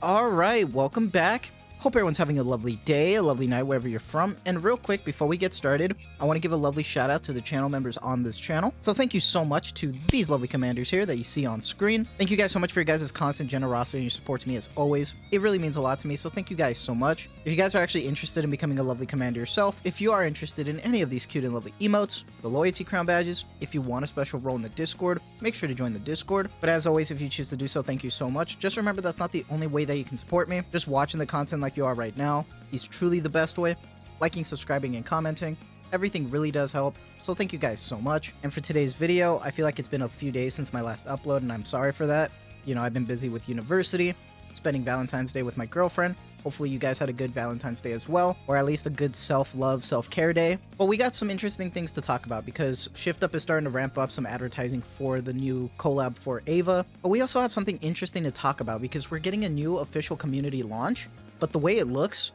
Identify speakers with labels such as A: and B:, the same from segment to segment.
A: Alright, welcome back. Hope everyone's having a lovely day, a lovely night, wherever you're from. And real quick, before we get started, I want to give a lovely shout out to the channel members on this channel. So thank you so much to these lovely commanders here that you see on screen. Thank you guys so much for your guys' constant generosity and your support to me as always. It really means a lot to me, so thank you guys so much. If you guys are actually interested in becoming a lovely commander yourself, if you are interested in any of these cute and lovely emotes, the loyalty crown badges, if you want a special role in the Discord, make sure to join the Discord. But as always, if you choose to do so, thank you so much. Just remember that's not the only way that you can support me. Just watching the content like you are right now is truly the best way. Liking, subscribing, and commenting, everything really does help, so thank you guys so much. And for today's video, I feel like it's been a few days since my last upload, and I'm sorry for that. You know, I've been busy with university, spending Valentine's Day with my girlfriend. Hopefully you guys had a good Valentine's Day as well, or at least a good self-love, self-care day. But we got some interesting things to talk about because Shift Up is starting to ramp up some advertising for the new collab for Ava. But we also have something interesting to talk about because we're getting a new official community launch. But the way it looks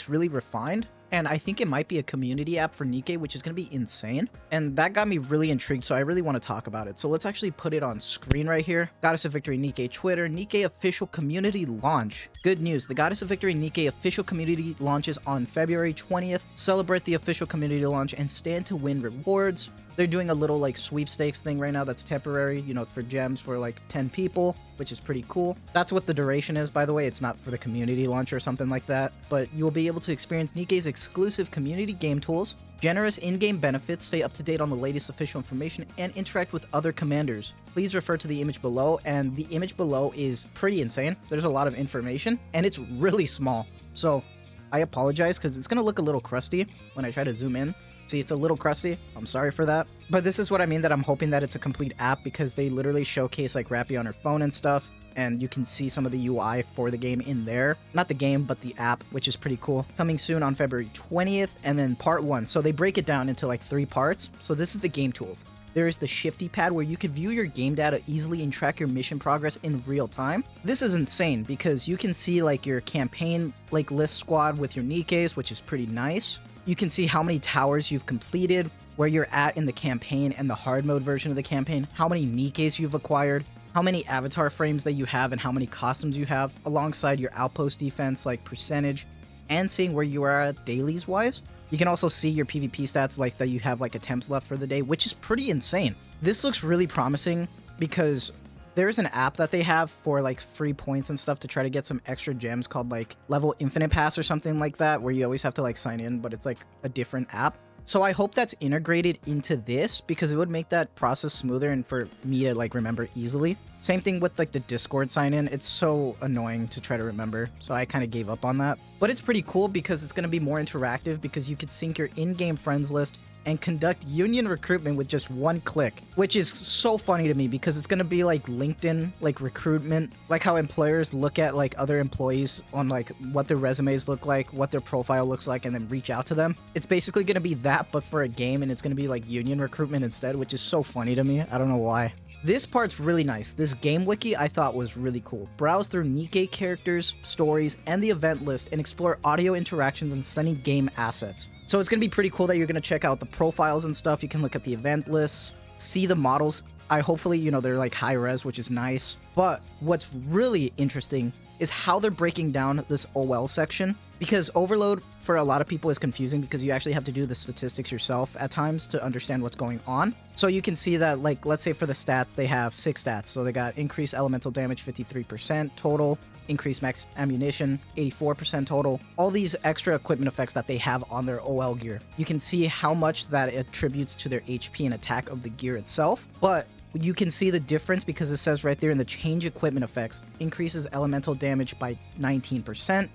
A: really refined. And I think it might be a community app for Nikke, which is going to be insane. And that got me really intrigued, so I really want to talk about it. So let's actually put it on screen right here. Goddess of Victory Nikke Twitter, Nikke official community launch. Good news, the Goddess of Victory Nikke official community launches on February 20th. Celebrate the official community launch and stand to win rewards. They're doing a little like sweepstakes thing right now that's temporary, you know, for gems for like 10 people, which is pretty cool. That's what the duration is, by the way. It's not for the community launch or something like that, but you will be able to experience Nikke's exclusive community game tools, generous in-game benefits, stay up to date on the latest official information, and interact with other commanders. Please refer to the image below, and the image below is pretty insane. There's a lot of information, and it's really small. So I apologize because it's going to look a little crusty when I try to zoom in. See, it's a little crusty. I'm sorry for that. But this is what I mean that I'm hoping that it's a complete app because they literally showcase like Rappy on her phone and stuff. And you can see some of the UI for the game in there. Not the game, but the app, which is pretty cool. Coming soon on February 20th. And then part 1. So they break it down into like 3 parts. So this is the game tools. There is the Shifty Pad where you can view your game data easily and track your mission progress in real time. This is insane because you can see like your campaign like list squad with your Nikkes, which is pretty nice. You can see how many towers you've completed, where you're at in the campaign and the hard mode version of the campaign, how many Nikkes you've acquired, how many avatar frames that you have and how many costumes you have, alongside your outpost defense like percentage, and seeing where you are at dailies wise. You can also see your PvP stats like that you have like attempts left for the day, which is pretty insane. This looks really promising because there's an app that they have for like free points and stuff to try to get some extra gems called like Level Infinite Pass or something like that, where you always have to like sign in, but it's like a different app. So I hope that's integrated into this because it would make that process smoother and for me to like remember easily. Same thing with like the Discord sign in. It's so annoying to try to remember. So I kind of gave up on that. But it's pretty cool because it's going to be more interactive because you could sync your in-game friends list and conduct union recruitment with just 1 click, which is so funny to me because it's going to be like LinkedIn, like recruitment, like how employers look at like other employees on like what their resumes look like, what their profile looks like, and then reach out to them. It's basically going to be that, but for a game, and it's going to be like union recruitment instead, which is so funny to me. I don't know why. This part's really nice. This game wiki I thought was really cool. Browse through Nikke characters, stories, and the event list and explore audio interactions and stunning game assets. So it's going to be pretty cool that you're going to check out the profiles and stuff. You can look at the event lists, see the models. Hopefully, you know, they're like high res, which is nice. But what's really interesting is how they're breaking down this OL section, because Overload for a lot of people is confusing because you actually have to do the statistics yourself at times to understand what's going on. So you can see that, like, let's say for the stats, they have 6 stats. So they got increased elemental damage 53% total, increased max ammunition 84% total, all these extra equipment effects that they have on their OL gear. You can see how much that attributes to their HP and attack of the gear itself, but you can see the difference because it says right there in the change equipment effects, increases elemental damage by 19%,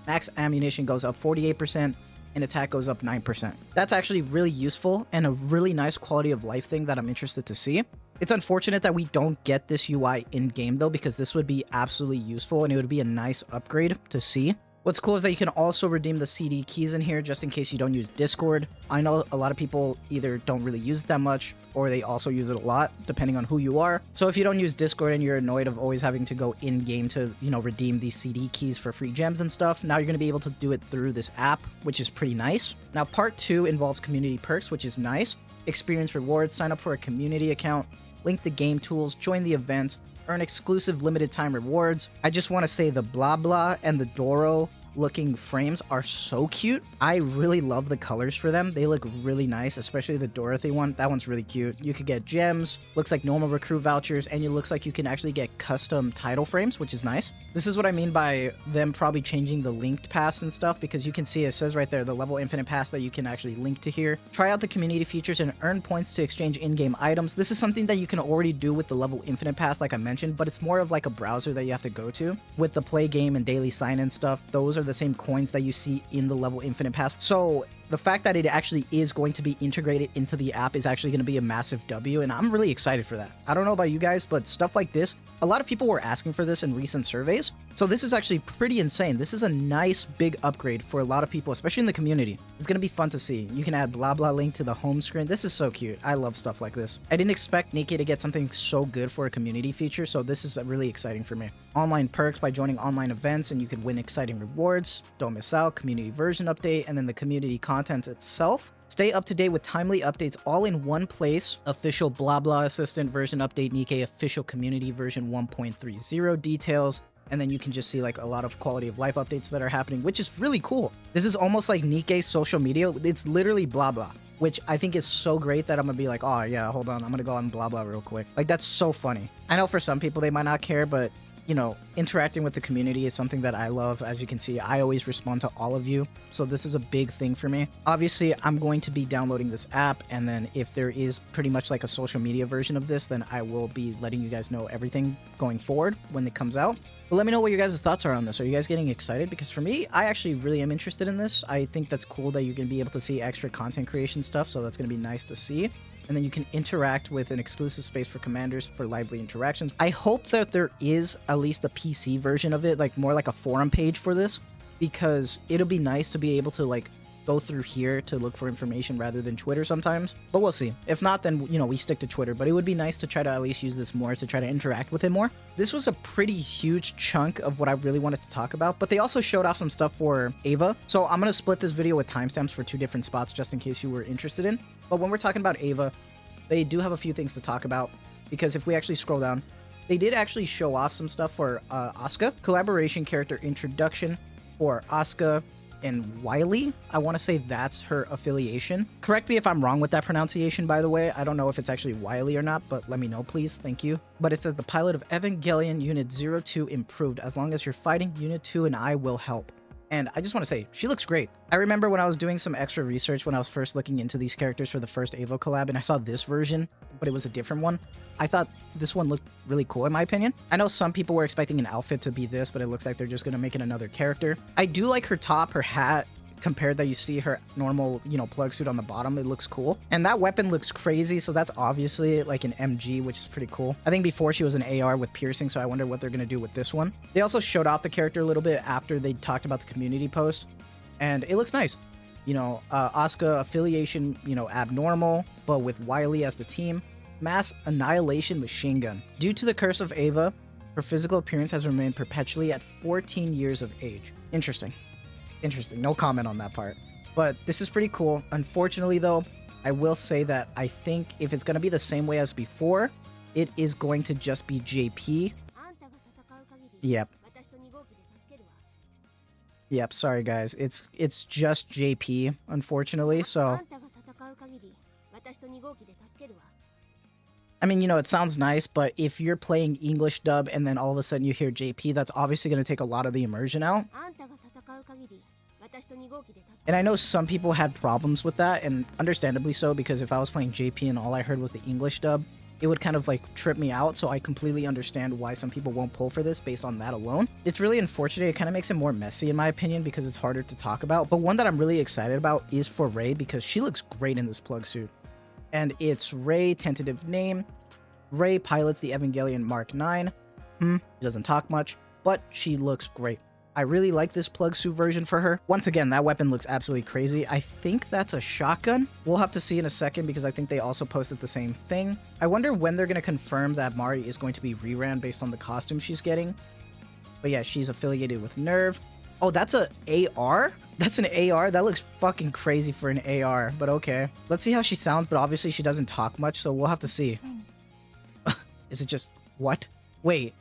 A: max ammunition goes up 48%, and attack goes up 9%. That's actually really useful and a really nice quality of life thing that I'm interested to see. It's unfortunate that we don't get this UI in-game though, because this would be absolutely useful and it would be a nice upgrade to see. What's cool is that you can also redeem the CD keys in here just in case you don't use Discord. I know a lot of people either don't really use it that much or they also use it a lot depending on who you are. So if you don't use Discord and you're annoyed of always having to go in-game to, you know, redeem these CD keys for free gems and stuff, now you're going to be able to do it through this app, which is pretty nice. Now part 2 involves community perks, which is nice. Experience rewards, sign up for a community account, link the game tools, join the events, earn exclusive limited time rewards. I just want to say the blah blah and the Doro looking frames are so cute. I really love the colors for them. They look really nice, especially the Dorothy one. That one's really cute. You could get gems, looks like normal recruit vouchers, and it looks like you can actually get custom title frames, which is nice. This is what I mean by them probably changing the linked pass and stuff, because you can see it says right there, the level infinite pass that you can actually link to here. Try out the community features and earn points to exchange in-game items. This is something that you can already do with the level infinite pass, like I mentioned, but it's more of like a browser that you have to go to. With the play game and daily sign-in stuff, those are the same coins that you see in the level infinite pass. So the fact that it actually is going to be integrated into the app is actually going to be a massive W, and I'm really excited for that. I don't know about you guys, but stuff like this, a lot of people were asking for this in recent surveys. So this is actually pretty insane. This is a nice big upgrade for a lot of people, especially in the community. It's going to be fun to see. You can add blah blah link to the home screen. This is so cute. I love stuff like this. I didn't expect Nikke to get something so good for a community feature, so this is really exciting for me. Online perks by joining online events, and you could win exciting rewards. Don't miss out. Community version update, and then the community content itself. Stay up to date with timely updates all in one place. Official blah blah assistant version update, Nikke official community version 1.30 details. And then you can just see like a lot of quality of life updates that are happening, which is really cool. This is almost like Nikke's social media. It's literally blah blah, which I think is so great that I'm gonna be like, oh yeah, hold on, I'm gonna go on blah blah real quick. Like, that's so funny. I know for some people they might not care, but you know, interacting with the community is something that I love. As you can see, I always respond to all of you. So this is a big thing for me. Obviously, I'm going to be downloading this app, and then if there is pretty much like a social media version of this, then I will be letting you guys know everything going forward when it comes out. But let me know what your guys' thoughts are on this. Are you guys getting excited? Because for me, I actually really am interested in this. I think that's cool that you're going to be able to see extra content creation stuff, so that's going to be nice to see. And then you can interact with an exclusive space for commanders for lively interactions. I hope that there is at least a PC version of it, like more like a forum page for this, because it'll be nice to be able to like go through here to look for information rather than Twitter sometimes. But we'll see. If not, then, you know, we stick to Twitter. But it would be nice to try to at least use this more to try to interact with it more. This was a pretty huge chunk of what I really wanted to talk about, but they also showed off some stuff for Ava. So I'm going to split this video with timestamps for 2 different spots just in case you were interested in. But when we're talking about Ava, they do have a few things to talk about, because if we actually scroll down, they did actually show off some stuff for Asuka. Collaboration character introduction for Asuka and Wiley. I want to say that's her affiliation. Correct me if I'm wrong with that pronunciation, by the way. I don't know if it's actually Wiley or not, but let me know, please. Thank you. But it says the pilot of Evangelion Unit 02 improved. As long as you're fighting, Unit 2 and I will help. And I just want to say, she looks great. I remember when I was doing some extra research when I was first looking into these characters for the first Ava collab, and I saw this version, but it was a different one. I thought this one looked really cool in my opinion. I know some people were expecting an outfit to be this, but it looks like they're just going to make it another character. I do like her top, her hat, compared that you see her normal, you know, plug suit on the bottom. It looks cool. And that weapon looks crazy, so that's obviously like an MG, which is pretty cool. I think before she was an AR with piercing, so I wonder what they're going to do with this one. They also showed off the character a little bit after they talked about the community post, and it looks nice. You know, Asuka affiliation, you know, abnormal, but with Wiley as the team. Mass annihilation machine gun. Due to the curse of Ava, her physical appearance has remained perpetually at 14 years of age. Interesting. Interesting. No comment on that part. But this is pretty cool. Unfortunately, though, I will say that I think if it's going to be the same way as before, it is going to just be JP. Yep. Yep, sorry guys. It's just JP, unfortunately, so... I mean, you know, it sounds nice, but if you're playing English dub and then all of a sudden you hear JP, that's obviously going to take a lot of the immersion out. And I know some people had problems with that, and understandably so, because if I was playing JP and all I heard was the English dub, it would kind of like trip me out, so I completely understand why some people won't pull for this based on that alone. It's really unfortunate. It kind of makes it more messy in my opinion because it's harder to talk about. But one that I'm really excited about is for Rei, because she looks great in this plug suit. And it's Rei, tentative name. Rei pilots the Evangelion Mark 9. She doesn't talk much, but she looks great. I really like this plug suit version for her. Once again, that weapon looks absolutely crazy. I think that's a shotgun. We'll have to see in a second because I think they also posted the same thing. I wonder when they're going to confirm that Mari is going to be reran based on the costume she's getting. But yeah, she's affiliated with Nerve. Oh, that's a AR? That's an AR? That looks fucking crazy for an AR, but okay. Let's see how she sounds, but obviously she doesn't talk much, so we'll have to see. Is it just... what? Wait.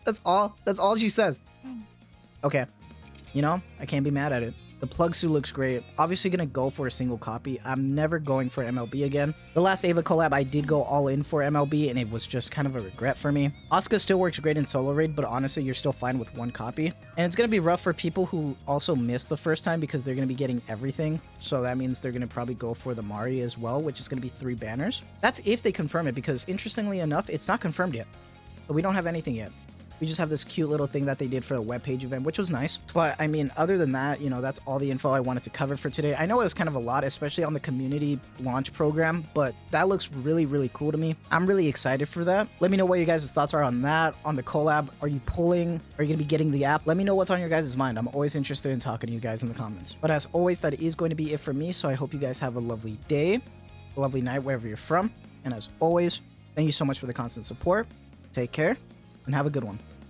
A: That's all she says. Okay. You know, I can't be mad at it. The plug suit looks great. Obviously gonna go for a single copy. I'm never going for MLB again. The last Ava collab, I did go all in for MLB, and it was just kind of a regret for me. Asuka still works great in solo raid, but honestly, you're still fine with one copy. And it's gonna be rough for people who also missed the first time because they're gonna be getting everything. So that means they're gonna probably go for the Mari as well, which is gonna be 3 banners. That's if they confirm it, because interestingly enough, it's not confirmed yet. So we don't have anything yet. We just have this cute little thing that they did for the webpage event, which was nice. But I mean, other than that, you know, that's all the info I wanted to cover for today. I know it was kind of a lot, especially on the community launch program, but that looks really, really cool to me. I'm really excited for that. Let me know what your guys' thoughts are on that, on the collab. Are you pulling? Are you going to be getting the app? Let me know what's on your guys' mind. I'm always interested in talking to you guys in the comments. But as always, that is going to be it for me. So I hope you guys have a lovely day, a lovely night, wherever you're from. And as always, thank you so much for the constant support. Take care and have a good one.